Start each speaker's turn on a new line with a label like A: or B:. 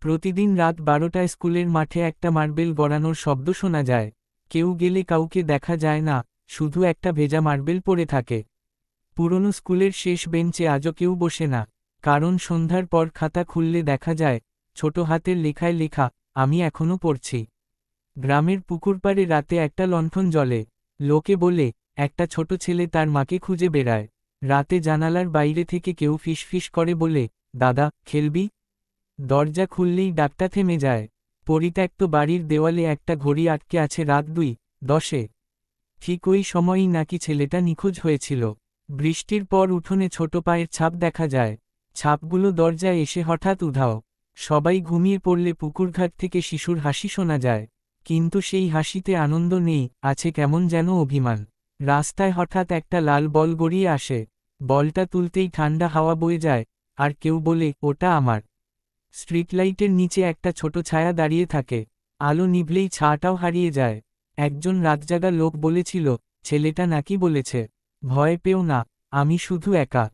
A: প্রতিদিন রাত 12টায় স্কুলের মাঠে একটা মার্বেল গড়ানোর শব্দ শোনা যায়। কেউ গেলে কাউকে দেখা যায় না, শুধু একটা ভেজা মার্বেল পড়ে থাকে। পুরনো স্কুলের শেষ বেঞ্চে আজও কেউ বসে না, কারণ সন্ধ্যার পর খাতা খুললে দেখা যায় ছোট হাতের লেখায় লেখা, আমি এখনো পড়ছি। গ্রামের পুকুরপাড়ে রাতে একটা লণ্ঠন জ্বলে। লোকে বলে একটা ছোট ছেলে তার মাকে খুঁজে বেড়ায়। রাতে জানালার বাইরে থেকে কেউ ফিসফিস করে বলে, দাদা, খেলবি? দরজা খুললেই ডাকটা থেমে যায়। পরিত্যক্ত বাড়ির দেওয়ালে একটা ঘড়ি আটকে আছে রাত 2:10। ঠিক ওই সময়ই নাকি ছেলেটা নিখোঁজ হয়েছিল। বৃষ্টির পর উঠোনে ছোট পায়ের ছাপ দেখা যায়। ছাপগুলো দরজায় এসে হঠাৎ উধাও। সবাই ঘুমিয়ে পড়লে পুকুরঘাট থেকে শিশুর হাসি শোনা যায়। কিন্তু সেই হাসিতে আনন্দ নেই, আছে কেমন যেন অভিমান। রাস্তায় হঠাৎ একটা লাল বল গড়িয়ে আসে। বলটা তুলতেই ঠান্ডা হাওয়া বয়ে যায়, আর কেউ বলে, ওটা আমার। স্ট্রিটলাইটের নিচে একটা ছোট ছায়া দাঁড়িয়ে থাকে। আলো নিভলেই ছায়াটাও হারিয়ে যায়। একজন রাতজাগা লোক বলেছিল, ছেলেটা নাকি বলেছে, ভয় পেও না, আমি শুধু একা।